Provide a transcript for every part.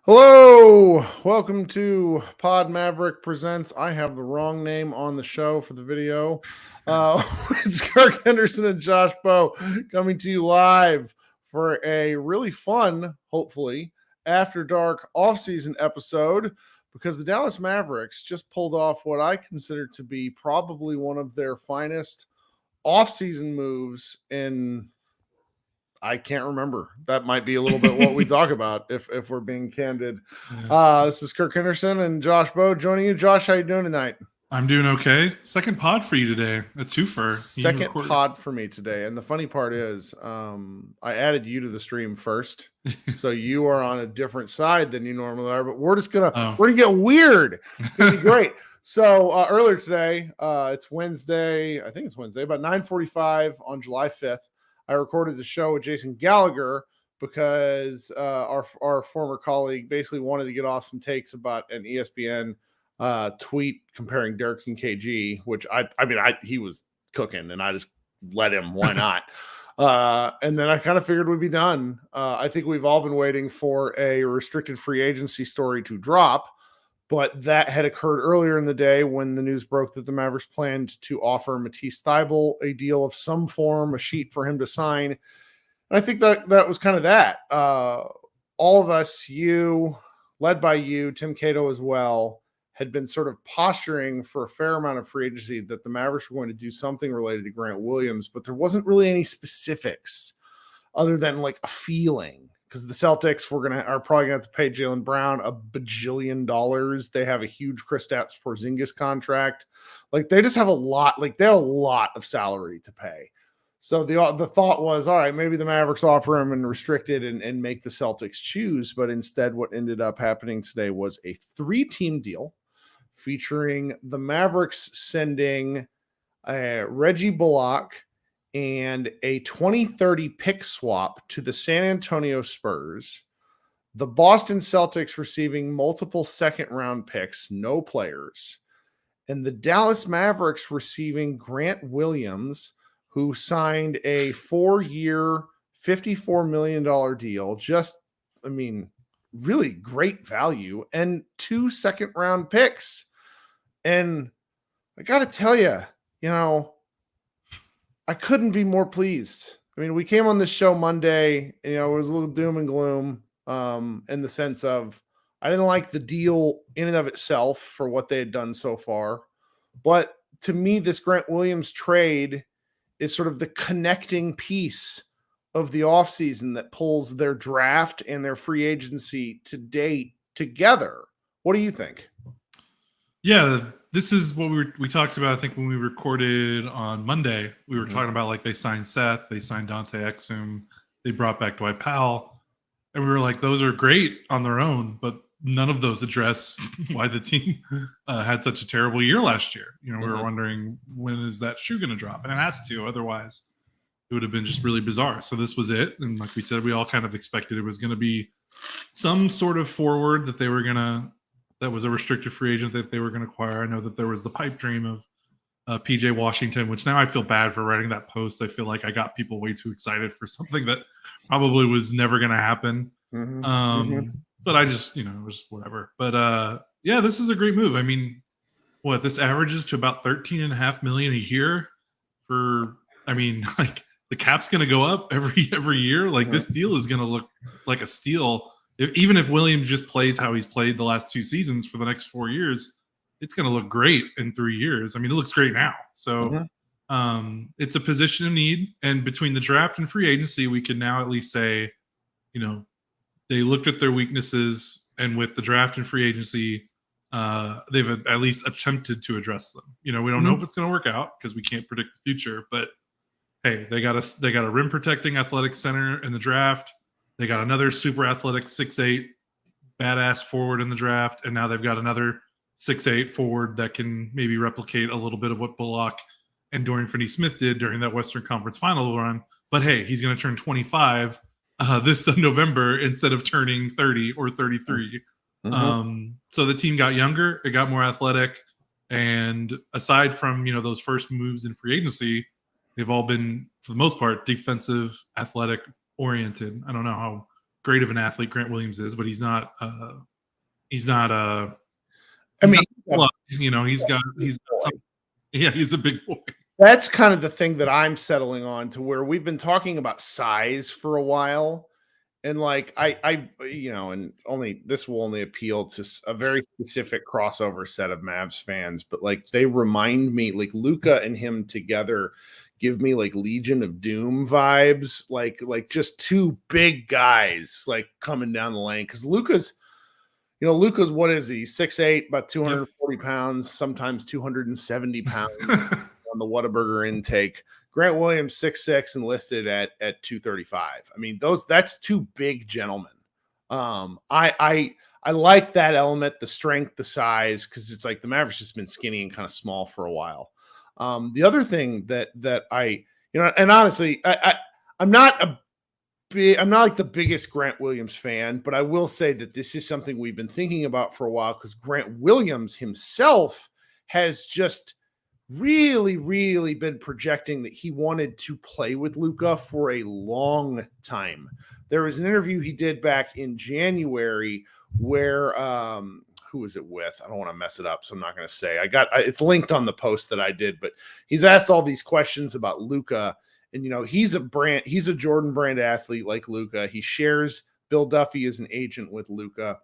Hello, welcome to Pod Maverick Presents. I have the wrong name on the show for the video. It's Kirk Henderson and Josh Bowe coming to you live for a really fun, hopefully, after dark off-season episode, because the Dallas Mavericks just pulled off what I consider to be probably one of their finest off-season moves in, I can't remember. That might be a little bit what we talk about if we're being candid. This is Kirk Henderson and Josh Bowe joining you. Josh, how you doing tonight? I'm doing okay. Second pod for you today. A twofer. Second pod for me today. And the funny part is I added you to the stream first. So you are on a different side than you normally are, but we're gonna get weird. It's gonna be great. So earlier today, it's Wednesday, I think it's Wednesday, about 9:45 on July 5th. I recorded the show with Jason Gallagher because our former colleague basically wanted to get off some takes about an ESPN tweet comparing Dirk and KG, which he was cooking and I just let him. Why not? And then I kind of figured we'd be done. I think we've all been waiting for a restricted free agency story to drop, but that had occurred earlier in the day when the news broke that the Mavericks planned to offer Matisse Thybulle a deal of some form, a sheet for him to sign. And I think that was kind of that. All of us, you, led by you, Tim Cato as well, had been sort of posturing for a fair amount of free agency that the Mavericks were going to do something related to Grant Williams, but there wasn't really any specifics other than like a feeling. Because the Celtics are probably gonna have to pay Jaylen Brown $1 bajillion. They have a huge Kristaps Porzingis contract. Like they just have a lot. Like they have a lot of salary to pay. So the thought was, all right, maybe the Mavericks offer him and restrict it and make the Celtics choose. But instead, what ended up happening today was a 3-team deal featuring the Mavericks sending Reggie Bullock and a 2030 pick swap to the San Antonio Spurs, the Boston Celtics receiving multiple second-round picks, no players, and the Dallas Mavericks receiving Grant Williams, who signed a 4-year, $54 million deal. Really great value, and 2 second-round picks. And I got to tell you, I couldn't be more pleased. I mean, we came on this show Monday, and, it was a little doom and gloom in the sense of I didn't like the deal in and of itself for what they had done so far. But to me, this Grant Williams trade is sort of the connecting piece of the offseason that pulls their draft and their free agency to date together. What do you think? Yeah, this is what we talked about, I think, when we recorded on Monday. We were talking about, like, they signed Seth, they signed Dante Exum, they brought back Dwight Powell, and we were like, those are great on their own, but none of those address why the team had such a terrible year last year. We were wondering, when is that shoe going to drop? And it has to, otherwise it would have been just really bizarre. So this was it, and like we said, we all kind of expected it was going to be some sort of forward that was a restricted free agent that they were going to acquire. I know that there was the pipe dream of PJ Washington, which now I feel bad for writing that post. I feel like I got people way too excited for something that probably was never going to happen. But I just, it was whatever. But yeah, this is a great move. I mean, this averages to about $13.5 million a year like the cap's going to go up every year. Like this deal is going to look like a steal. Even if Williams just plays how he's played the last 2 seasons for the next 4 years, it's going to look great in 3 years. I mean, it looks great now. So it's a position of need. And between the draft and free agency, we can now at least say, they looked at their weaknesses, and with the draft and free agency, they've at least attempted to address them. We don't know if it's going to work out because we can't predict the future. But hey, they got a rim protecting athletic center in the draft. They got another super athletic 6'8" badass forward in the draft, and now they've got another 6'8" forward that can maybe replicate a little bit of what Bullock and Dorian Finney-Smith did during that Western Conference Final run. But hey, he's going to turn 25 this November instead of turning 30 or 33. So the team got younger, it got more athletic, and aside from those first moves in free agency, they've all been, for the most part, defensive, athletic oriented. I don't know how great of an athlete Grant Williams is, but he's not. He's a big boy. That's kind of the thing that I'm settling on, to where we've been talking about size for a while. And like and this will only appeal to a very specific crossover set of Mavs fans, but like they remind me, like Luka and him together give me like Legion of Doom vibes, like just two big guys like coming down the lane. Because Luka's what is he? 6'8", about 240 pounds, sometimes 270 pounds on the Whataburger intake. Grant Williams, 6'6", enlisted at 235. I mean, that's two big gentlemen. I like that element, the strength, the size, because it's like the Mavericks just been skinny and kind of small for a while. The other thing that I, and honestly, I'm not like the biggest Grant Williams fan, but I will say that this is something we've been thinking about for a while, because Grant Williams himself has just really, really been projecting that he wanted to play with Luka for a long time. There was an interview he did back in January where, who was it with? I don't want to mess it up, so I'm not going to say. It's linked on the post that I did, but he's asked all these questions about Luka, and he's a Jordan brand athlete like Luka. He shares Bill Duffy as an agent with Luka.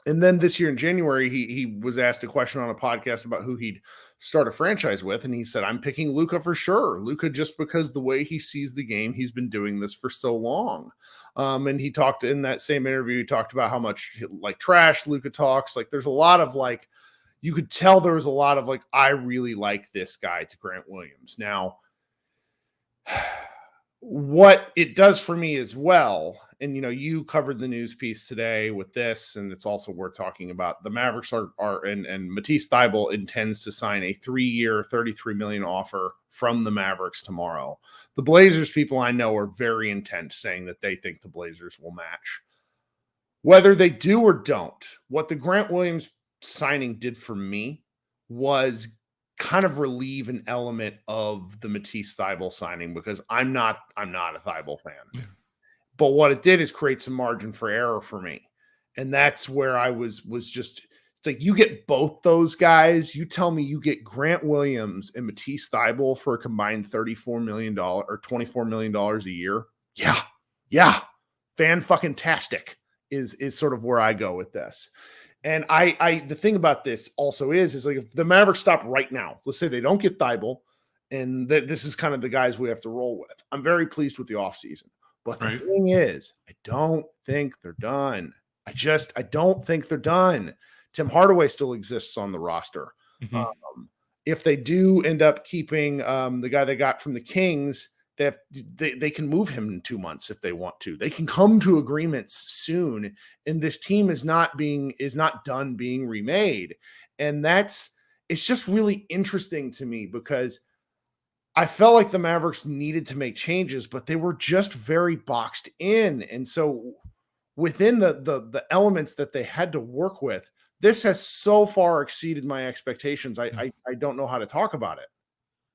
And then this year in January, he was asked a question on a podcast about who he'd start a franchise with, and he said, "I'm picking Luka for sure. Luka, just because the way he sees the game, he's been doing this for so long." And he talked in that same interview. He talked about how much like trash Luka talks. Like, there's a lot of like, you could tell there was a lot of like, I really like this guy, to Grant Williams. Now, what it does for me as well, and you covered the news piece today with this, and it's also worth talking about. The Mavericks are and Matisse Thybulle intends to sign a 3-year, $33 million offer from the Mavericks tomorrow. The Blazers people I know are very intent, saying that they think the Blazers will match. Whether they do or don't, what the Grant Williams signing did for me was kind of relieve an element of the Matisse Thybulle signing, because I'm not a Thybulle fan. Yeah. But what it did is create some margin for error for me. And that's where I was just, it's like, you get both those guys. You tell me you get Grant Williams and Matisse Thybulle for a combined $34 million or $24 million a year. Yeah. Fan-fucking-tastic is sort of where I go with this. And the thing about this also is like, if the Mavericks stop right now, let's say they don't get Thybulle, and this is kind of the guys we have to roll with, I'm very pleased with the offseason. But the thing is, I don't think they're done. I don't think they're done. Tim Hardaway still exists on the roster. Mm-hmm. If they do end up keeping the guy they got from the Kings, they can move him in 2 months if they want to. They can come to agreements soon, and this team is not done being remade. And it's just really interesting to me, because I felt like the Mavericks needed to make changes, but they were just very boxed in. And so within the elements that they had to work with, this has so far exceeded my expectations. I don't know how to talk about it.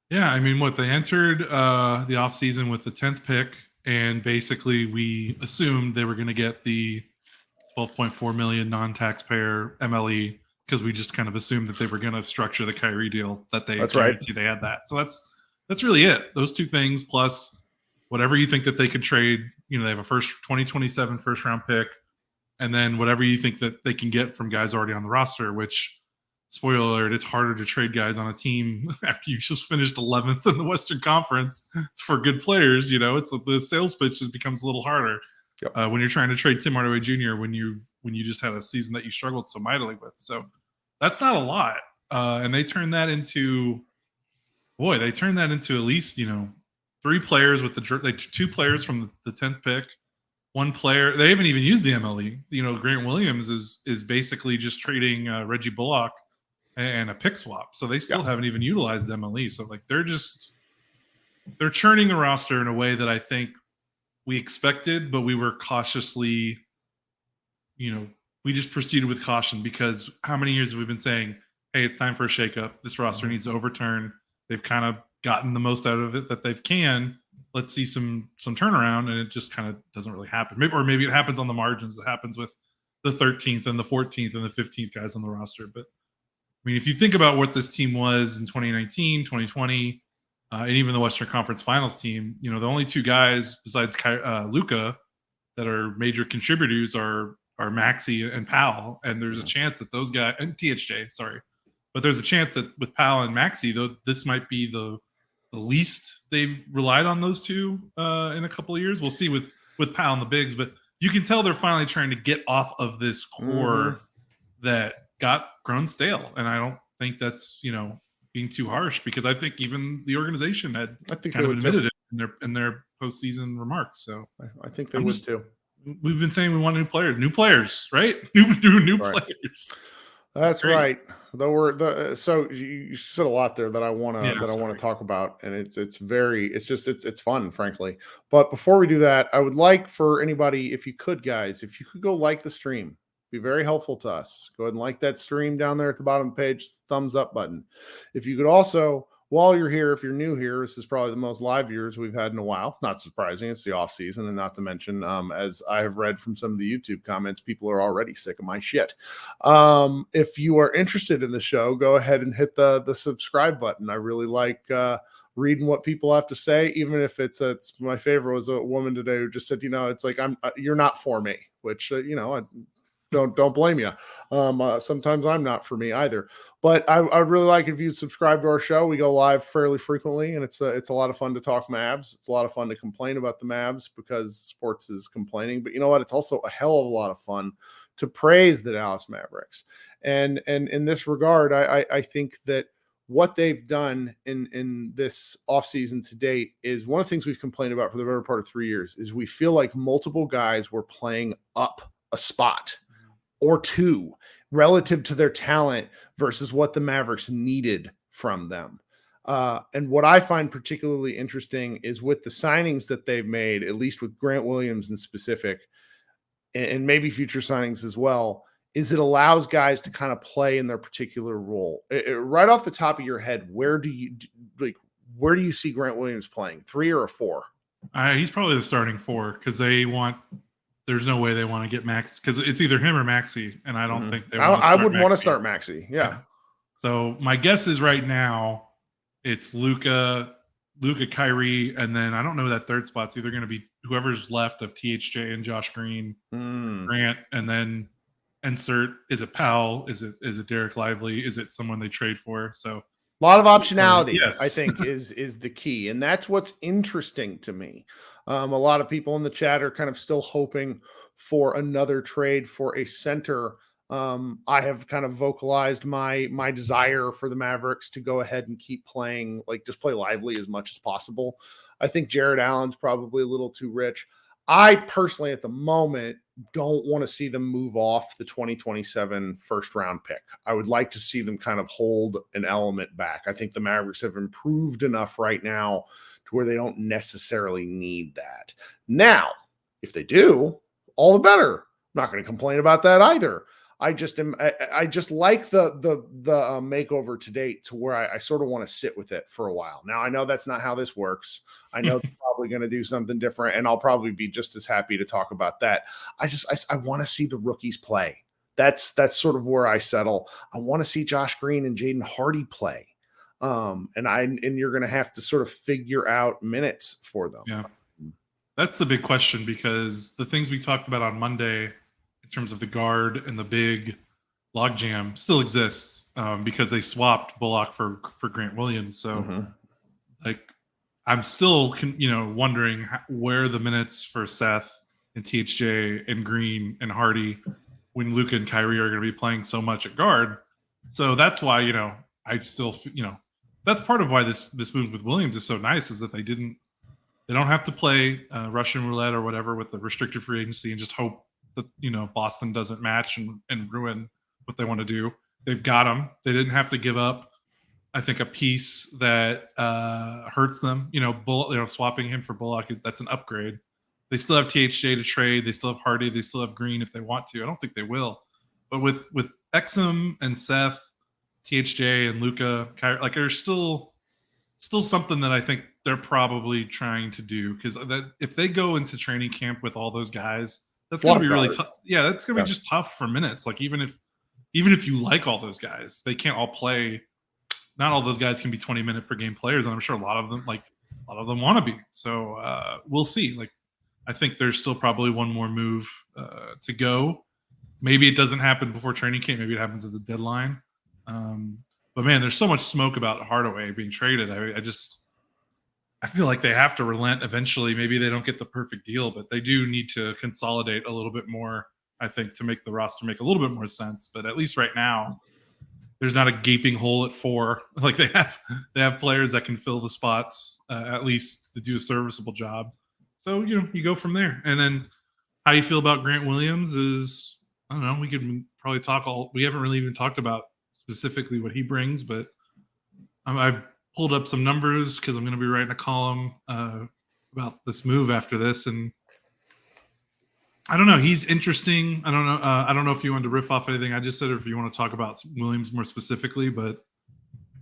Yeah, I mean, they entered the offseason with the 10th pick, and basically we assumed they were going to get the $12.4 million non-taxpayer MLE, because we just kind of assumed that they were going to structure the Kyrie deal, that they guarantee they had that. So that's really it. Those two things, plus whatever you think that they could trade. They have a 2027 first round pick, and then whatever you think that they can get from guys already on the roster, which, spoiler alert, it's harder to trade guys on a team after you just finished 11th in the Western Conference for good players. It's the sales pitch just becomes a little harder when you're trying to trade Tim Hardaway Jr. when you just had a season that you struggled so mightily with. So That's not a lot. And they turned that into at least, 3 players with like 2 players from the 10th pick. 1 player. They haven't even used the MLE. Grant Williams is basically just trading Reggie Bullock and a pick swap. So they still haven't even utilized MLE. So like they're churning the roster in a way that I think we expected, but we were cautiously, we just proceeded with caution because how many years have we been saying, hey, it's time for a shakeup. This roster needs to overturn. They've kind of gotten the most out of it that they can. Let's see some turnaround, and it just kind of doesn't really happen. Maybe it happens on the margins. It happens with the 13th and the 14th and the 15th guys on the roster. But I mean, if you think about what this team was in 2019, 2020, and even the Western Conference Finals team, the only 2 guys besides Luka that are major contributors are Maxey and Powell, and there's a chance that those guys and THJ, sorry, but there's a chance that with Powell and Maxey, though, this might be the least they've relied on those 2 in a couple of years. We'll see with Powell and the bigs, but you can tell they're finally trying to get off of this core that got grown stale, and I don't think that's being too harsh because I think even the organization had kind of admitted it in their postseason remarks. So I think they would too. We've been saying we want new players, right? New right. Players. That's right. Though so you said a lot there that I want to talk about, and it's fun, frankly. But before we do that, I would like for anybody, if you could go like the stream, be very helpful to us. Go ahead and like that stream down there at the bottom of the page, thumbs up button. If you could also, while you're here, if you're new here, this is probably the most live viewers we've had in a while. Not surprising. It's the off season, and not to mention, as I have read from some of the YouTube comments, people are already sick of my shit. If you are interested in the show, go ahead and hit the subscribe button. I really like reading what people have to say, even if it's my favorite was a woman today who just said, it's like you're not for me, which I don't blame you. Sometimes I'm not for me either. But I'd really like if you subscribe to our show. We go live fairly frequently, and it's a lot of fun to talk Mavs. It's a lot of fun to complain about the Mavs because sports is complaining. But you know what? It's also a hell of a lot of fun to praise the Dallas Mavericks. And in this regard, I think that what they've done in this offseason to date is one of the things we've complained about for the better part of 3 years is we feel like multiple guys were playing up a spot or 2 relative to their talent versus what the Mavericks needed from them. And what I find particularly interesting is with the signings that they've made, at least with Grant Williams in specific, and maybe future signings as well, is it allows guys to kind of play in their particular role. Right off the top of your head, where do you see Grant Williams playing? 3 or a 4? He's probably the starting 4 because there's no way they want to get Max because it's either him or Maxey, and I don't think they want to start I wouldn't want to start Maxey. Yeah. So my guess is right now it's Luka, Kyrie, and then I don't know that third spot's either going to be whoever's left of THJ and Josh Green, Grant, and then insert, is it Powell? Is it Derek Lively? Is it someone they trade for? So a lot of optionality, yes. I think, is the key. And that's what's interesting to me. A lot of people in the chat are kind of still hoping for another trade for a center. I have kind of vocalized my desire for the Mavericks to go ahead and keep playing, just play Lively as much as possible. I think Jared Allen's probably a little too rich. I personally, at the moment, don't want to see them move off the 2027 first round pick. I would like to see them kind of hold an element back. I think the Mavericks have improved enough right now to where they don't necessarily need that. Now, if they do, all the better. I'm not going to complain about that either. I just like the makeover to date to where I sort of want to sit with it for a while. Now, I know that's not how this works. I know they're probably going to do something different, and I'll probably be just as happy to talk about that. I want to see the rookies play. That's sort of where I settle. I want to see Josh Green and Jaden Hardy play. And you're going to have to sort of figure out minutes for them. Yeah. That's the big question, because the things we talked about on Monday in terms of the guard and the big logjam still exists because they swapped Bullock for Grant Williams. So I'm still, wondering where the minutes for Seth and THJ and Green and Hardy when Luka and Kyrie are going to be playing so much at guard. So that's why, I still, that's part of why this move with Williams is so nice, is that they don't have to play Russian roulette or whatever with the restricted free agency and just hope that, Boston doesn't match and ruin what they want to do. They've got them. They didn't have to give up, I think, a piece that hurts them. Swapping him for Bullock that's an upgrade. They still have THJ to trade. They still have Hardy. They still have Green if they want to. I don't think they will. But with Exum and Seth, THJ and Luka, there's still something that I think they're probably trying to do, because if they go into training camp with all those guys, that's going to be really tough. Yeah, that's going to be just tough for minutes. Like even if you like all those guys, they can't all play. Not all those guys can be 20-minute per game players, and I'm sure a lot of them want to be. So we'll see. I think there's still probably one more move to go. Maybe it doesn't happen before training camp. Maybe it happens at the deadline. But man, there's so much smoke about Hardaway being traded. I feel like they have to relent eventually. Maybe they don't get the perfect deal, but they do need to consolidate a little bit more, I think, to make the roster make a little bit more sense. But at least right now, there's not a gaping hole at 4. Like they have players that can fill the spots, at least to do a serviceable job. So, you go from there. And then how you feel about Grant Williams is, I don't know, we could probably we haven't really even talked about specifically what he brings, but I've pulled up some numbers because I'm going to be writing a column about this move after this. And I don't know, he's interesting. I don't know if you wanted to riff off anything I just said, or if you want to talk about Williams more specifically, but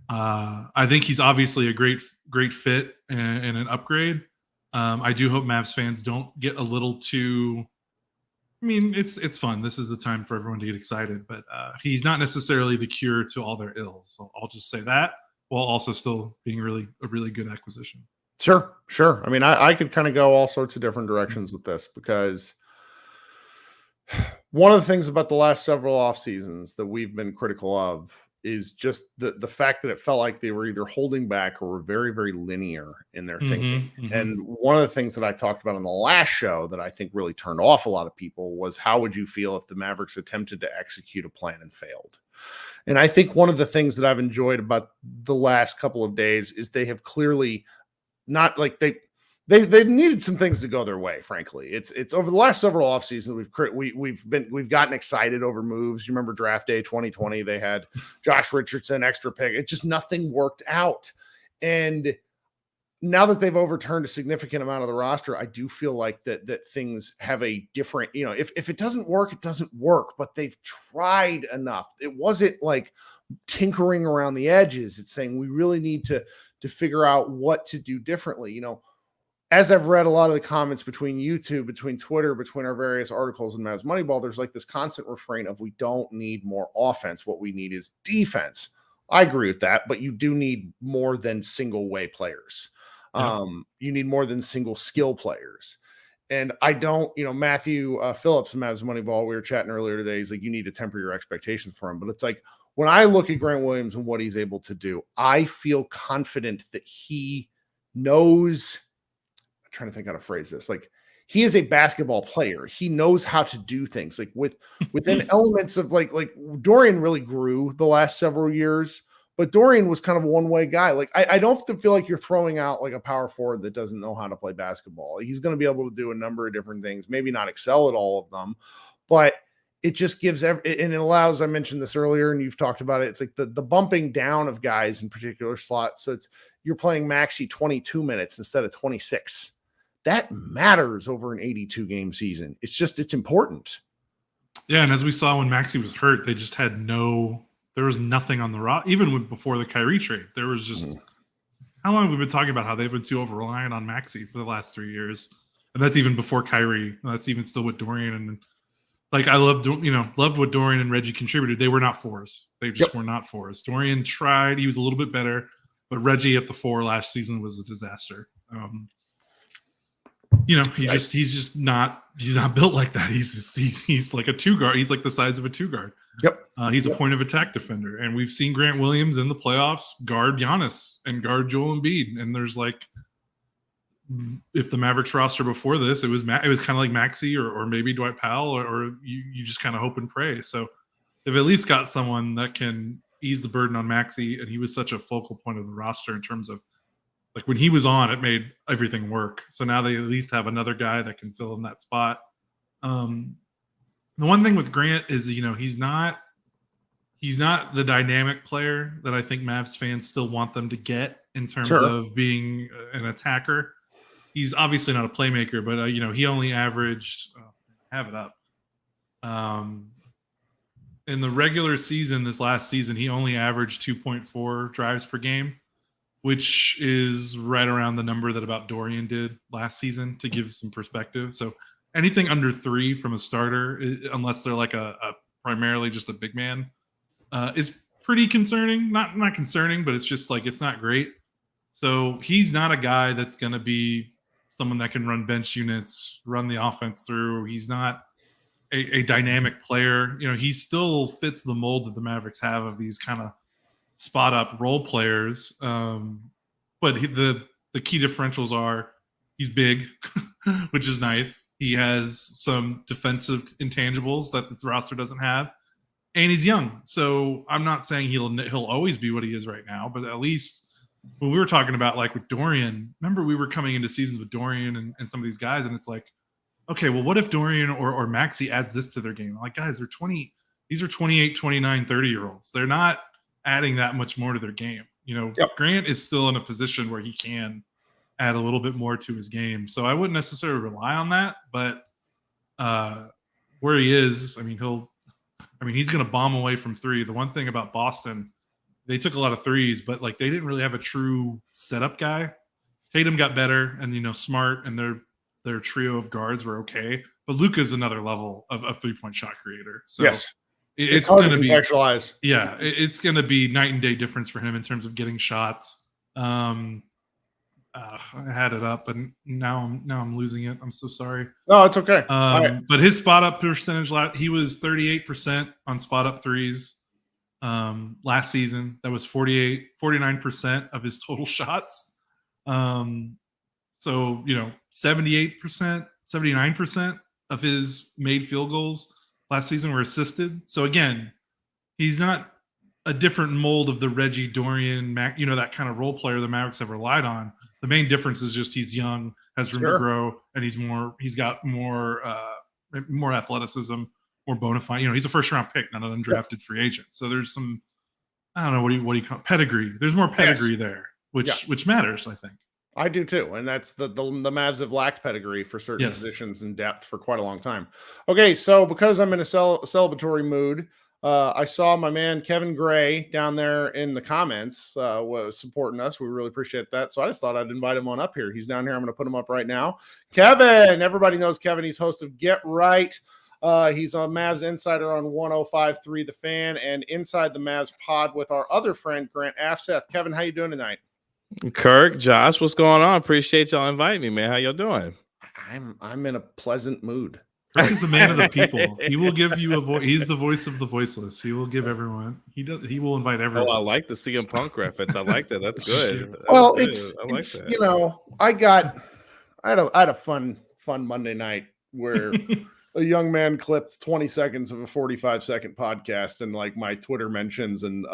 I think he's obviously a great fit and an upgrade. I do hope Mavs fans don't get a little too, I mean, it's fun. This is the time for everyone to get excited, but he's not necessarily the cure to all their ills. So I'll just say that, while also still being a really good acquisition. Sure. I mean, I could kind of go all sorts of different directions with this, because one of the things about the last several off seasons that we've been critical of is just the fact that it felt like they were either holding back or were very, very linear in their thinking. And one of the things that I talked about on the last show that I think really turned off a lot of people was, how would you feel if the Mavericks attempted to execute a plan and failed? And I think one of the things that I've enjoyed about the last couple of days is they have clearly not, like, they needed some things to go their way. Frankly, it's over the last several off seasons we've gotten excited over moves. You remember draft day 2020? They had Josh Richardson, extra pick. It just, nothing worked out. And now that they've overturned a significant amount of the roster, I do feel like that things have a different, if it doesn't work, it doesn't work. But they've tried enough. It wasn't like tinkering around the edges. It's saying we really need to figure out what to do differently. As I've read a lot of the comments between YouTube, between Twitter, between our various articles in Mavs Moneyball, there's like this constant refrain of, we don't need more offense. What we need is defense. I agree with that, but you do need more than single way players. You need more than single skill players. And I don't, Matthew Phillips from Mavs Moneyball, we were chatting earlier today. He's like, you need to temper your expectations for him. But it's like, when I look at Grant Williams and what he's able to do, I feel confident that he knows, trying to think how to phrase this. Like, he is a basketball player. He knows how to do things, like within elements of like Dorian really grew the last several years, but Dorian was kind of a one-way guy. Like, I don't feel like you're throwing out like a power forward that doesn't know how to play basketball. He's going to be able to do a number of different things, maybe not excel at all of them, but it just gives and it allows, I mentioned this earlier and you've talked about it. It's like the bumping down of guys in particular slots. So you're playing Maxey 22 minutes instead of 26. That matters over an 82 game season. It's important. Yeah. And as we saw when Maxey was hurt, they just had there was nothing on the roster. Even before the Kyrie trade, there was just, how long have we been talking about how they've been too over-reliant on Maxey for the last 3 years? And that's even before Kyrie. That's even still with Dorian. And like, I loved what Dorian and Reggie contributed. They were not fours. They just were not fours. Dorian tried. He was a little bit better, but Reggie at the 4 last season was a disaster. He's not built like that. He's like a 2 guard. He's like the size of a 2 guard. He's a point of attack defender. And we've seen Grant Williams in the playoffs guard Giannis and guard Joel Embiid. And there's like, if the Mavericks roster before this, it was kind of like Maxey or maybe Dwight Powell, or you just kind of hope and pray. So they've at least got someone that can ease the burden on Maxey, and he was such a focal point of the roster in terms of like when he was on, it made everything work. So now they at least have another guy that can fill in that spot. The one thing with Grant is, he's not the dynamic player that I think Mavs fans still want them to get in terms of being an attacker. He's obviously not a playmaker, but he only averaged have it up. In the regular season, this last season, he only averaged 2.4 drives per game, which is right around the number that about Dorian did last season, to give some perspective. So anything under 3 from a starter, unless they're like a primarily just a big man, is pretty concerning. Not concerning, but it's just like it's not great. So he's not a guy that's going to be someone that can run bench units, run the offense through. He's not a dynamic player. He still fits the mold that the Mavericks have of these kind of spot up role players. But the key differentials are he's big, which is nice. He has some defensive intangibles that the roster doesn't have, and he's young. So I'm not saying he'll always be what he is right now, but at least when we were talking about like with Dorian, remember we were coming into seasons with Dorian and some of these guys, and it's like, okay, well, what if Dorian or Maxey adds this to their game? Like, guys, these are 28, 29, 30-year-olds. They're not adding that much more to their game. Grant is still in a position where he can add a little bit more to his game. So I wouldn't necessarily rely on that, but where he is, he's going to bomb away from 3. The one thing about Boston, they took a lot of threes, but like they didn't really have a true setup guy. Tatum got better, and Smart and their trio of guards were okay, but Luka's another level of 3-point shot creator. So yes, it's going to be contextualized. Yeah, it's going to be night and day difference for him in terms of getting shots. I had it up, but now I'm losing it. I'm so sorry. No, it's okay. But his spot up percentage, he was 38% on spot up threes last season. That was 49% of his total shots. So, 78%, 79% of his made field goals last season were assisted. So again, he's not a different mold of the Reggie Dorian, that kind of role player the Mavericks have relied on. The main difference is just he's young, has room to grow, and he's got more athleticism, more bona fide. He's a first round pick, not an undrafted free agent. So there's some, I don't know, what do you call it? Pedigree. There's more pedigree there, which matters, I think. I do too, and that's the Mavs have lacked pedigree for certain positions and depth for quite a long time. Okay, so because I'm in a celebratory mood, I saw my man Kevin Gray down there in the comments was supporting us. We really appreciate that. So I just thought I'd invite him on up here. He's down here. I'm going to put him up right now. Kevin, everybody knows Kevin. He's host of Get Right. He's on Mavs Insider on 105.3 The Fan and Inside the Mavs pod with our other friend Grant Afseth. Kevin, how you doing tonight? Kirk, Josh, what's going on? Appreciate y'all inviting me, man. How y'all doing? I'm in a pleasant mood. Kirk is a man of the people. He will give you a voice. He's the voice of the voiceless. He will give everyone. He will invite everyone. Oh, I like the CM Punk reference. I like that. That's good. Well, it's that. I had a fun Monday night where a young man clipped 20 seconds of a 45-second podcast, and like my Twitter mentions and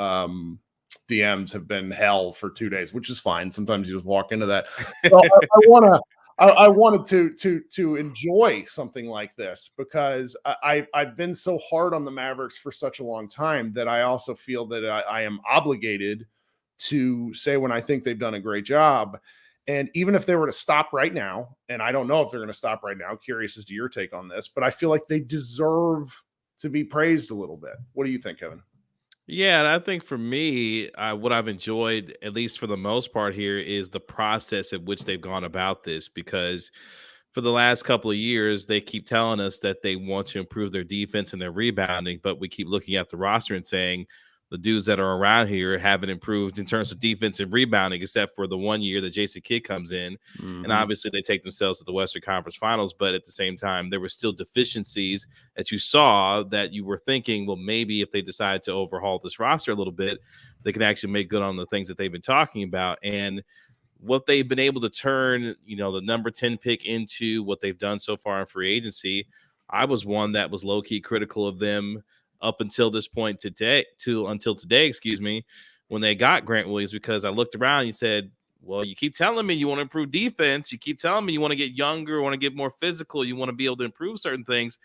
DMs have been hell for 2 days, which is fine. Sometimes you just walk into that. So I wanted to enjoy something like this because I've been so hard on the Mavericks for such a long time that I also feel that I am obligated to say when I think they've done a great job. And even if they were to stop right now, and I don't know if they're going to stop right now, curious as to your take on this, but I feel like they deserve to be praised a little bit. What do you think, Kevin? Yeah, and I think for me, what I've enjoyed, at least for the most part here, is the process at which they've gone about this. Because for the last couple of years, they keep telling us that they want to improve their defense and their rebounding, but we keep looking at the roster and saying the dudes that are around here haven't improved in terms of defense and rebounding, except for the 1 year that Jason Kidd comes in. Mm-hmm. And obviously they take themselves to the Western Conference Finals, but at the same time, there were still deficiencies that you saw that you were thinking, well, maybe if they decide to overhaul this roster a little bit, they can actually make good on the things that they've been talking about. And what they've been able to turn, the number 10 pick into what they've done so far in free agency. I was one that was low-key critical of them up until this point today, excuse me, when they got Grant Williams, because I looked around and you said, well, you keep telling me you want to improve defense. You keep telling me you want to get younger, want to get more physical. You want to be able to improve certain things.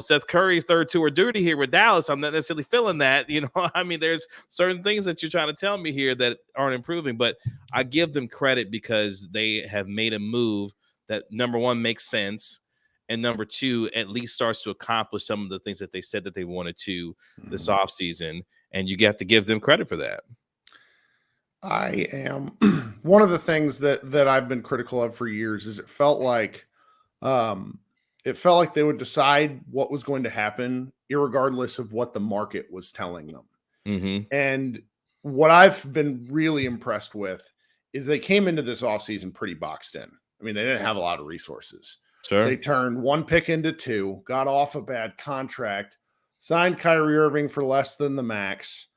Seth Curry's third tour duty here with Dallas. I'm not necessarily feeling that. I mean, there's certain things that you're trying to tell me here that aren't improving, but I give them credit because they have made a move that, number one, makes sense, and number two, at least starts to accomplish some of the things that they said that they wanted to this offseason, and you have to give them credit for that. I am one of the things that I've been critical of for years is it felt like they would decide what was going to happen irregardless of what the market was telling them. Mm-hmm. And what I've been really impressed with is they came into this offseason pretty boxed in. I mean, they didn't have a lot of resources. Sure. They turned one pick into two, got off a bad contract, signed Kyrie Irving for less than the max,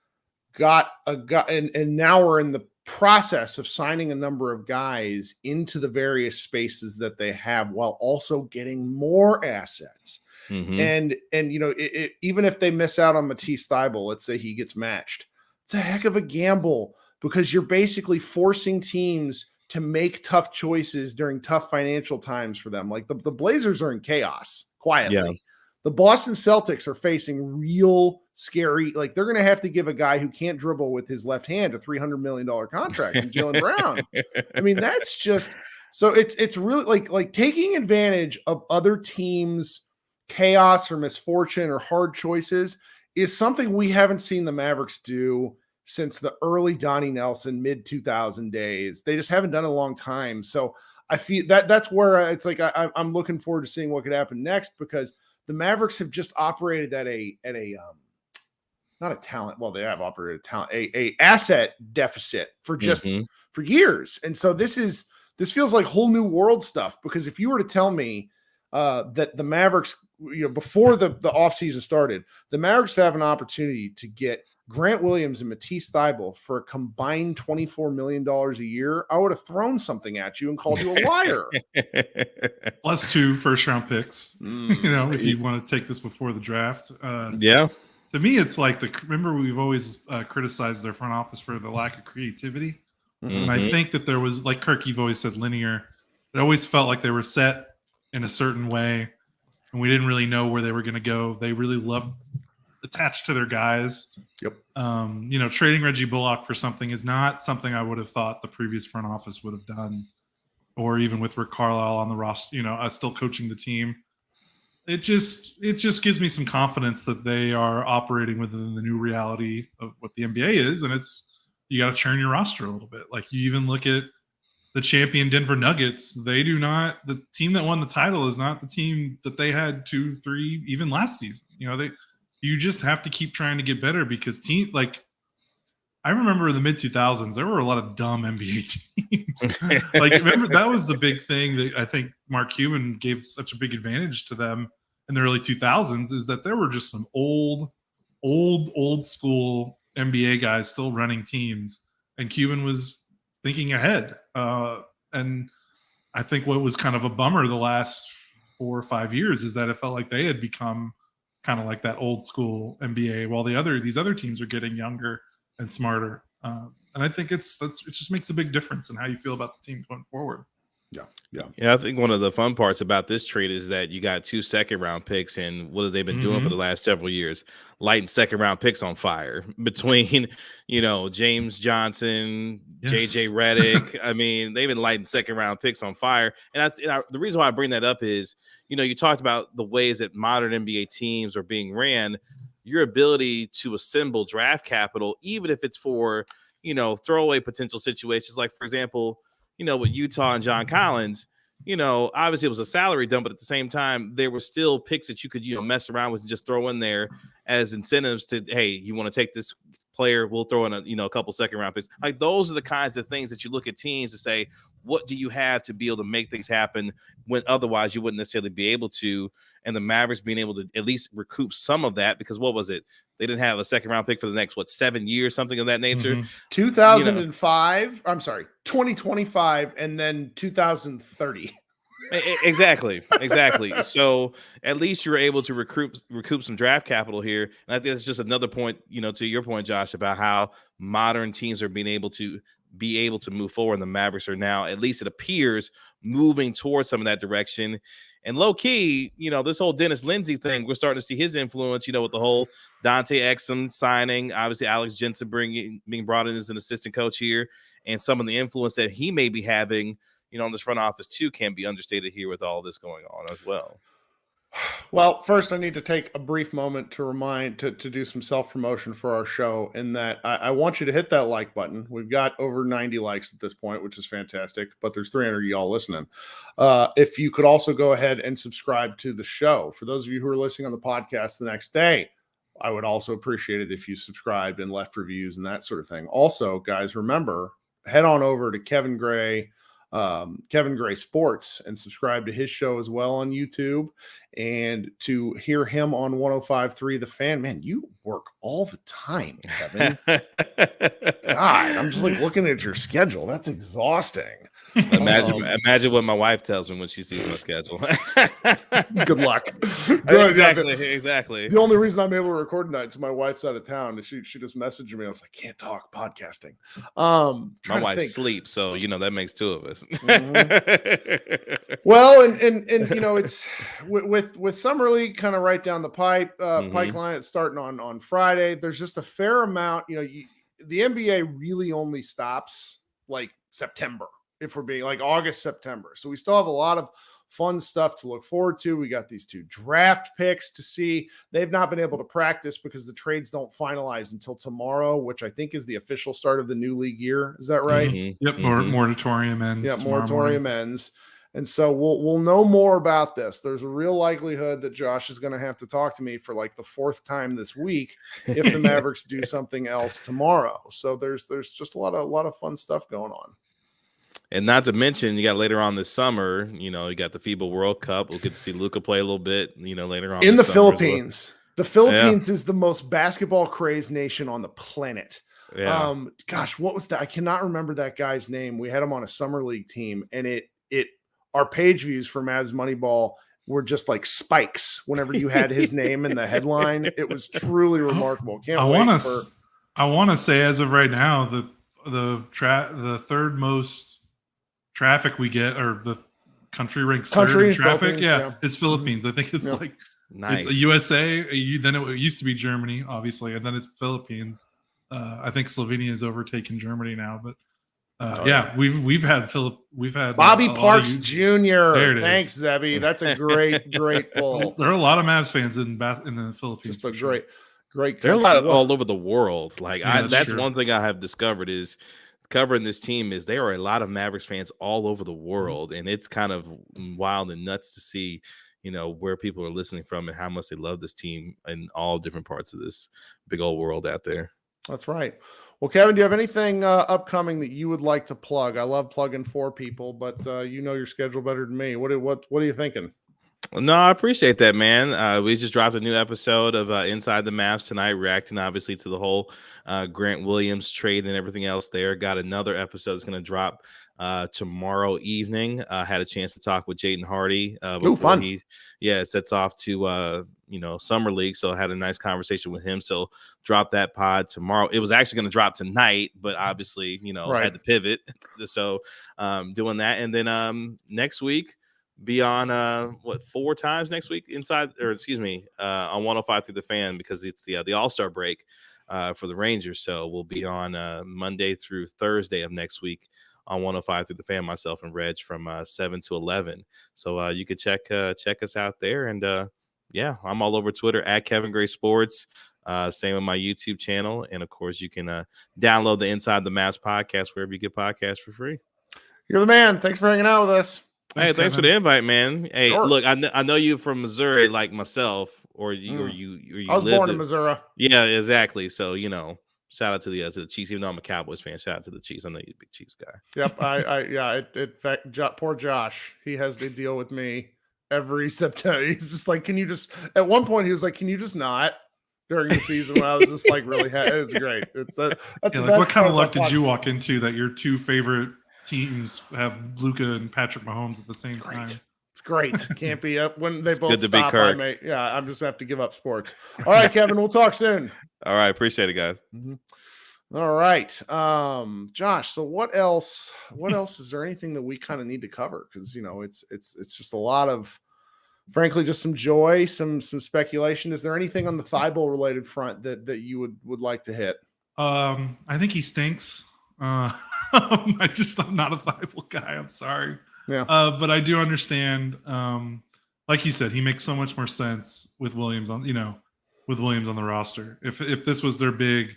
and now we're in the process of signing a number of guys into the various spaces that they have while also getting more assets. Mm-hmm. And even if they miss out on Matisse Thybulle, let's say he gets matched, it's a heck of a gamble because you're basically forcing teams to make tough choices during tough financial times for them. Like the Blazers are in chaos quietly. Yeah. The Boston Celtics are facing real scary, like they're going to have to give a guy who can't dribble with his left hand a $300 million contract from Jaylen Brown. I mean, that's just, so it's really like taking advantage of other teams' chaos or misfortune or hard choices is something we haven't seen the Mavericks do since the early Donnie Nelson mid 2000 days. They just haven't done it in a long time. So I feel that's where it's like, I'm looking forward to seeing what could happen next, because the Mavericks have just operated at a not a talent. Well, they have operated a asset deficit for just for years. And so this feels like whole new world stuff, because if you were to tell me that the Mavericks, before the offseason started, the Mavericks have an opportunity to get Grant Williams and Matisse Thybulle for a combined $24 million a year, I would have thrown something at you and called you a liar. Plus 2 first-round picks, if you want to take this before the draft. Yeah. To me, it's like remember we've always criticized their front office for the lack of creativity. Mm-hmm. And I think that there was, like Kirk, you've always said linear. It always felt like they were set in a certain way, and we didn't really know where they were going to go. They really attached to their guys. Yep. Trading Reggie Bullock for something is not something I would have thought the previous front office would have done, or even with Rick Carlisle on the roster, still coaching the team. It just gives me some confidence that they are operating within the new reality of what the NBA is, and you got to churn your roster a little bit. Like, you even look at the champion Denver Nuggets. The team that won the title is not the team that they had 2, 3, even last season. You just have to keep trying to get better, because I remember in the mid 2000s, there were a lot of dumb NBA teams. Remember, that was the big thing that I think Mark Cuban gave such a big advantage to them in the early 2000s, is that there were just some old school NBA guys still running teams, and Cuban was thinking ahead. And I think what was kind of a bummer the last 4 or 5 years is that it felt like they had become kind of like that old school NBA, while these other teams are getting younger and smarter. And I think it just makes a big difference in how you feel about the team going forward. Yeah. I think one of the fun parts about this trade is that you got 2 second-round picks, and what have they been doing for the last several years? Lighting second-round picks on fire between, James Johnson, JJ Redick. I mean, they've been lighting second-round picks on fire. And the reason why I bring that up is, you talked about the ways that modern NBA teams are being ran. Your ability to assemble draft capital, even if it's for, throwaway potential situations, like, for example, with Utah and John Collins, obviously it was a salary dump, but at the same time, there were still picks that you could, mess around with and just throw in there as incentives to, hey, you want to take this player, we'll throw in a couple second round picks. Like, those are the kinds of things that you look at teams to say, what do you have to be able to make things happen when otherwise you wouldn't necessarily be able to? And the Mavericks being able to at least recoup some of that, because what was it? They didn't have a second round pick for the next, 7 years, something of that nature. 2005, I'm sorry, 2025, and then 2030. Exactly. So at least you're able to recoup some draft capital here. And I think that's just another point, to your point, Josh, about how modern teams are being able to move forward. And the Mavericks are now, at least it appears, moving towards some of that direction. And low key, this whole Dennis Lindsey thing, we're starting to see his influence, with the whole Dante Exum signing, obviously Alex Jensen being brought in as an assistant coach here, and some of the influence that he may be having, on this front office too, can't be understated here with all this going on as well. Well, first I need to take a brief moment to do some self-promotion for our show, in that I want you to hit that like button. We've got over 90 likes at this point, which is fantastic, but there's 300 of y'all listening. If you could also go ahead and subscribe to the show. For those of you who are listening on the podcast the next day, I would also appreciate it if you subscribed and left reviews and that sort of thing. Also, guys, remember, head on over to Kevin Gray Sports and subscribe to his show as well on YouTube, and to hear him on 105.3 The Fan. Man, you work all the time, Kevin. God, I'm just looking at your schedule. That's exhausting. Imagine what my wife tells me when she sees my schedule. Good luck. Exactly. The only reason I'm able to record tonight is my wife's out of town. She just messaged me. I was like, can't talk podcasting. My wife sleeps, so that makes two of us. Mm-hmm. Well, and it's with Summer League kind of right down the pipeline. It's starting on Friday. There's just a fair amount. The NBA really only stops like September, if we're being like August, September. So we still have a lot of fun stuff to look forward to. We got these 2 draft picks to see. They've not been able to practice because the trades don't finalize until tomorrow, which I think is the official start of the new league year. Is that right? Mm-hmm. Yep. Moratorium ends. Yeah, moratorium ends. And so we'll know more about this. There's a real likelihood that Josh is going to have to talk to me for like the 4th time this week if the Mavericks do something else tomorrow. So there's just a lot of fun stuff going on. And not to mention, you got later on this summer, you got the FIBA World Cup. We'll get to see Luka play a little bit, later on. In the Philippines. Well. The Philippines is the most basketball crazed nation on the planet. Yeah. Gosh, what was that? I cannot remember that guy's name. We had him on a summer league team, and our page views for Mavs Moneyball were just like spikes whenever you had his name in the headline. It was truly remarkable. I want to say, as of right now, the third most traffic we get, or the country ranks third in traffic, it's Philippines. I think it's nice. It's a USA, then it used to be Germany, obviously, and then it's Philippines. I think Slovenia has overtaken Germany now, but we've had Bobby Parks Jr. Thanks, Zebby. That's a great pull. There are a lot of Mavs fans in the Philippines. Just a great country. There are a lot of all over the world. That's one thing I have discovered is covering this team is there are a lot of Mavericks fans all over the world, and it's kind of wild and nuts to see, where people are listening from and how much they love this team in all different parts of this big old world out there. That's right. Well, Kevin, do you have anything upcoming that you would like to plug? I love plugging for people, but your schedule better than me. What are you thinking? No, I appreciate that, man. We just dropped a new episode of Inside the Mavs tonight, reacting obviously to the whole Grant Williams trade and everything else there. Got another episode that's going to drop tomorrow evening. Had a chance to talk with Jaden Hardy before he sets off to Summer League. So I had a nice conversation with him. So drop that pod tomorrow. It was actually going to drop tonight, but obviously, had to pivot. So doing that. And then next week, be on 4 times next week on 105 through the Fan, because it's the All-Star break for the Rangers. So we'll be on Monday through Thursday of next week on 105 through the Fan, myself and Reg, from 7 to 11. So you could check us out there. And I'm all over Twitter at Kevin Gray Sports. Same with my YouTube channel. And of course you can download the Inside the Mavs podcast wherever you get podcasts for free. You're the man. Thanks for hanging out with us. Thanks for the invite, man. Hey, sure. Look, I know you from Missouri, like myself, or you. I was born in Missouri. Yeah, exactly. So shout out to the Chiefs. Even though I'm a Cowboys fan, shout out to the Chiefs. I know you're a big Chiefs guy. Yep. In fact, poor Josh, he has to deal with me every September. He's just like, can you just? At one point, he was like, can you just not? During the season, when I was just like really, it's great. It's what kind of luck did you walk into that your 2 favorite teams have Luka and Patrick Mahomes at the same time? great. Can't be up when they It's both good to be stop. Kirk. I'm just gonna have to give up sports. All right, Kevin, we'll talk soon. All right, appreciate it, guys. All right, Josh. So what else? What else is there? Anything that we kind of need to cover? Because it's just a lot of, frankly, just some joy, some speculation. Is there anything on the Thibault related front that you would like to hit? I think he stinks. I'm not a Thibault guy. I'm sorry. Yeah. But I do understand. Like you said, he makes so much more sense with Williams on the roster. If this was their big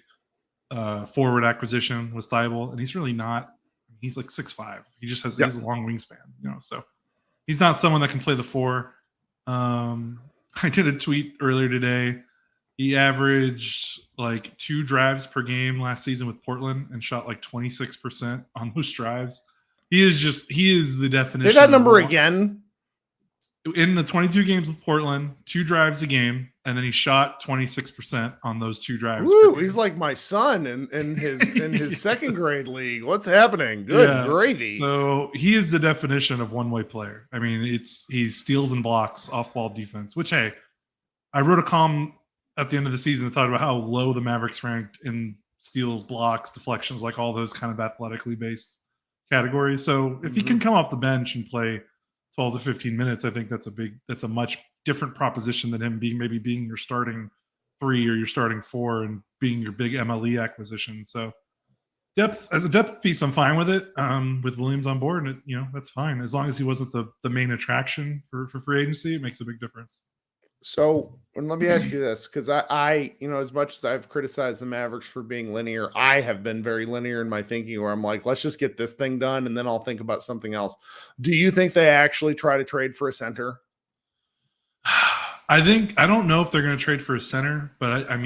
forward acquisition was Thibault, and he's really not. He's like 6'5". He just has a long wingspan, so he's not someone that can play the 4. I did a tweet earlier today. He averaged like 2 drives per game last season with Portland and shot like 26% on those drives. He is the definition. Say that number again. In the 22 games with Portland, 2 drives a game, and then he shot 26% on those 2 drives. Woo, he's like my son in his second grade league. What's happening? Good gravy. So he is the definition of one-way player. I mean, he steals and blocks off-ball defense, which, hey, I wrote a column at the end of the season that talked about how low the Mavericks ranked in steals, blocks, deflections, like all those kind of athletically based categories. So if he can come off the bench and play 12 to 15 minutes, I think that's a much different proposition than him being your starting 3 or your starting 4 and being your big MLE acquisition. So as a depth piece, I'm fine with it. With Williams on board, and that's fine as long as he wasn't the main attraction for free agency. It makes a big difference. So let me ask you this, because I as much as I've criticized the Mavericks for being linear, I have been very linear in my thinking, where I'm like, let's just get this thing done and then I'll think about something else. Do you think they actually try to trade for a center? I don't know if they're going to trade for a center, but I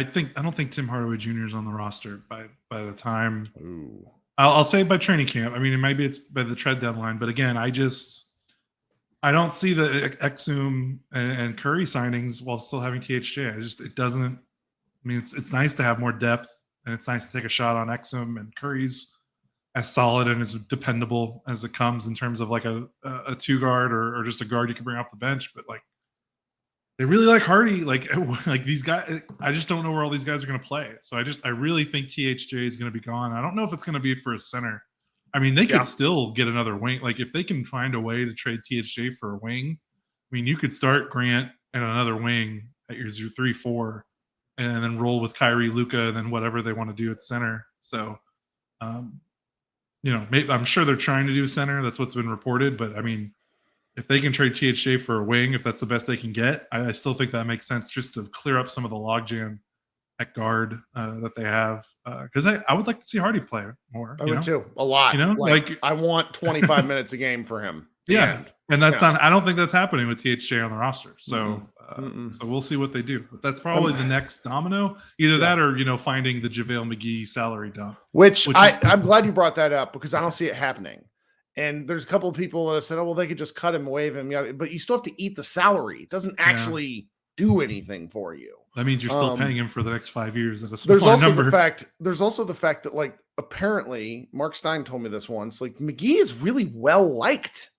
don't think Tim Hardaway Jr. is on the roster by the time. Ooh. I'll say by training camp. I mean, maybe it's by the trade deadline, but again, I don't see the Exum and Curry signings while still having THJ. It doesn't. I mean, it's nice to have more depth, and it's nice to take a shot on Exum, and Curry's as solid and as dependable as it comes in terms of like a 2 guard or just a guard you can bring off the bench. But like, they really like Hardy. Like these guys, I just don't know where all these guys are going to play. So I really think THJ is going to be gone. I don't know if it's going to be for a center. I mean, they could still get another wing. Like, if they can find a way to trade THJ for a wing, I mean, you could start Grant and another wing at your 3-4 and then roll with Kyrie, Luka, and then whatever they want to do at center. So, maybe, I'm sure they're trying to do center. That's what's been reported. But, I mean, if they can trade THJ for a wing, if that's the best they can get, I still think that makes sense just to clear up some of the logjam at guard that they have, because I would like to see Hardy play more. I would too, a lot. Like I want 25 minutes a game for him. Yeah, and that's not. I don't think that's happening with THJ on the roster. So, so we'll see what they do. But that's probably the next domino. Either that or finding the JaVale McGee salary dump. Which I'm glad you brought that up, because I don't see it happening. And there's a couple of people that have said, "Oh, well, they could just cut him, waive him," but you still have to eat the salary. It doesn't actually do anything for you. That means you're still paying him for the next 5 years at a smaller number. There's also the fact that, like, apparently Mark Stein told me this once, like, McGee is really well liked.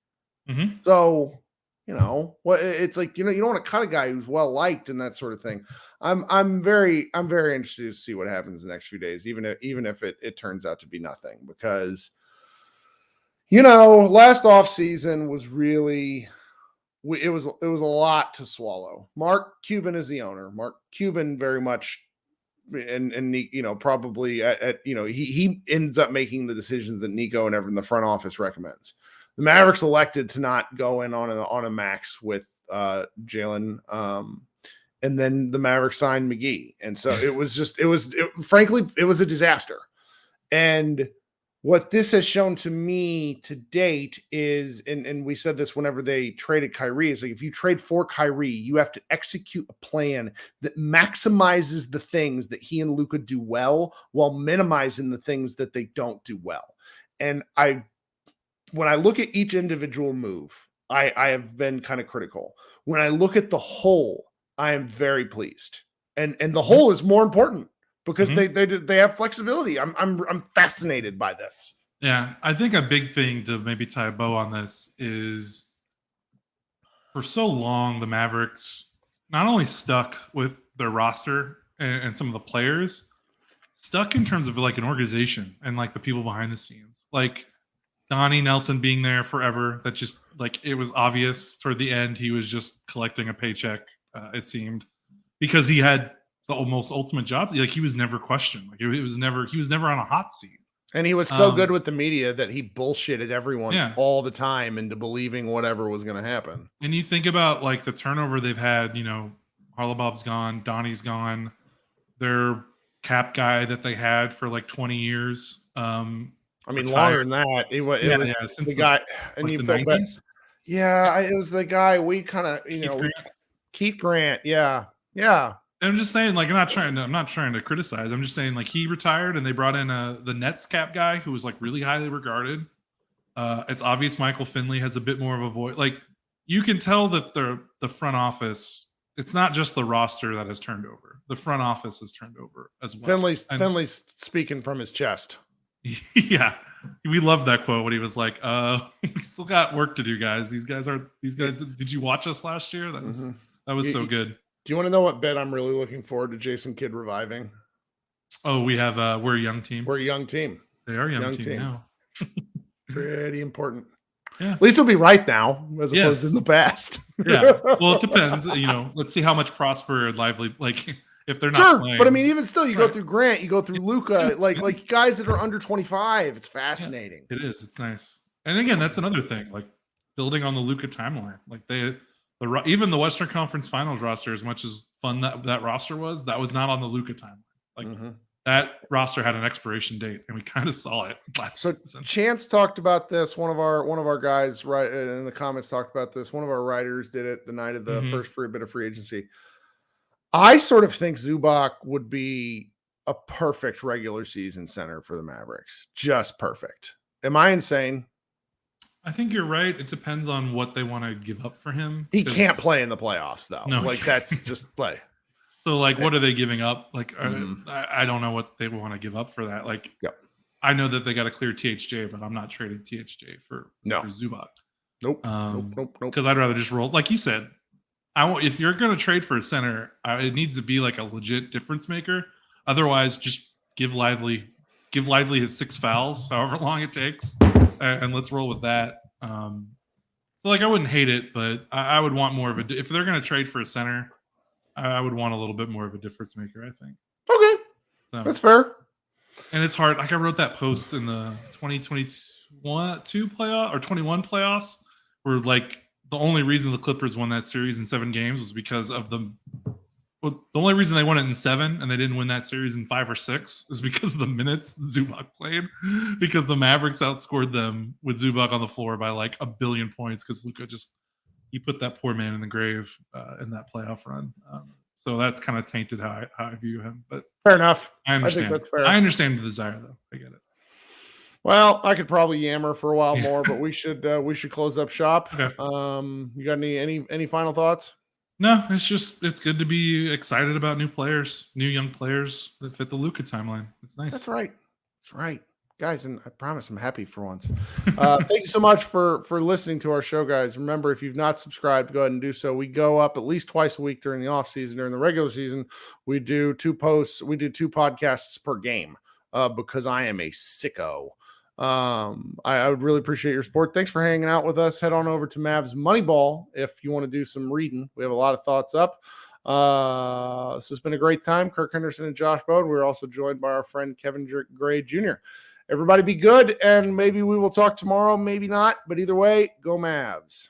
Mm-hmm. So, it's like, you don't want to cut a guy who's well liked and that sort of thing. I'm very interested to see what happens in the next few days, even if it turns out to be nothing, because last off season was really. It was a lot to swallow. Mark Cuban is the owner. Mark Cuban very much, and probably he ends up making the decisions that Nico and everyone in the front office recommends. The Mavericks elected to not go in on a max with Jalen, and then the Mavericks signed McGee, and so frankly it was a disaster. And what this has shown to me to date is, and we said this whenever they traded Kyrie, is like, if you trade for Kyrie, you have to execute a plan that maximizes the things that he and Luka do well while minimizing the things that they don't do well. And when I look at each individual move, I have been kind of critical. When I look at the whole, I am very pleased. And the whole is more important, because they have flexibility. I'm fascinated by this. Yeah, I think a big thing to maybe tie a bow on this is for so long, the Mavericks not only stuck with their roster and some of the players, stuck in terms of like an organization and like the people behind the scenes. Like Donnie Nelson being there forever. That just like it was obvious toward the end he was just collecting a paycheck, it seemed, because he had the almost ultimate job. Like he was never questioned. Like he was never on a hot seat. And he was so good with the media that he bullshitted everyone all the time into believing whatever was going to happen. And you think about like the turnover they've had, Harlabob's gone, Donnie's gone, their cap guy that they had for like 20 years. Longer than that. It was since the guy, and like you the felt 90s. It was the guy we kind of, Keith Grant. Yeah. I'm just saying, like, I'm not trying to criticize. I'm just saying, like, he retired and they brought in the Nets cap guy who was like really highly regarded. It's obvious Michael Finley has a bit more of a voice. Like, you can tell that the front office, it's not just the roster that has turned over. The front office has turned over as well. Finley's speaking from his chest. Yeah. We loved that quote when he was like, we still got work to do, guys. These guys did you watch us last year? That was so good. Do you want to know what bet I'm really looking forward to Jason Kidd reviving? Oh, we have we're a young team. We're a young team. They are a young team now. Pretty important. Yeah. At least we'll be right now as opposed to in the past. Yeah. Well, it depends. Let's see how much Prosper and Lively, like if they're not playing. But I mean, even still, you go through Grant, you go through Luka, like guys that are under 25. It's fascinating. Yeah, it is. It's nice. And again, that's another thing, like building on the Luka timeline. Like even the Western Conference Finals roster, as much as fun that roster was, that was not on the Luka timeline. Like that roster had an expiration date, and we kind of saw it last season. Chance talked about this. One of our guys right in the comments talked about this. One of our writers did it the night of the first bit of free agency. I sort of think Zubac would be a perfect regular season center for the Mavericks. Just perfect. Am I insane? I think you're right. It depends on what they want to give up for him. He can't play in the playoffs, though. No, like that's just play. So, like, what are they giving up? Like, I don't know what they want to give up for that. Like, I know that they got to clear THJ, but I'm not trading THJ for Zubac. Nope. Because I'd rather just roll. Like you said, if you're going to trade for a center, it needs to be like a legit difference maker. Otherwise, just give Lively his 6 fouls, however long it takes, and let's roll with that. So, like, I wouldn't hate it, but I would want more of if they're going to trade for a center, I would want a little bit more of a difference maker, I think. Okay. So, that's fair. And it's hard. Like, I wrote that post in the 2022 playoff or 21 playoffs where, like, the only reason the Clippers won that series in 7 games was because of the only reason they won it in 7 and they didn't win that series in 5 or 6 is because of the minutes Zubac played, because the Mavericks outscored them with Zubac on the floor by like 1 billion points because Luka he put that poor man in the grave in that playoff run. So that's kind of tainted how I view him. But fair enough. I understand. I think that's fair. I understand the desire, though. I get it. Well, I could probably yammer for a while more, but we should close up shop. Okay. You got any final thoughts? No, it's good to be excited about new young players that fit the Luka timeline. It's nice. That's right. Guys, and I promise I'm happy for once. Thank you so much for listening to our show, guys. Remember, if you've not subscribed, go ahead and do so. We go up at least twice a week during the off season. During the regular season, we do 2 posts. We do 2 podcasts per game because I am a sicko. I would really appreciate your support. Thanks for hanging out with us. Head on over to Mavs Moneyball if you want to do some reading. We have a lot of thoughts up. This has been a great time. Kirk Henderson and Josh Bode. We're also joined by our friend Kevin Gray Jr. Everybody be good, and maybe we will talk tomorrow, maybe not. But either way, go Mavs.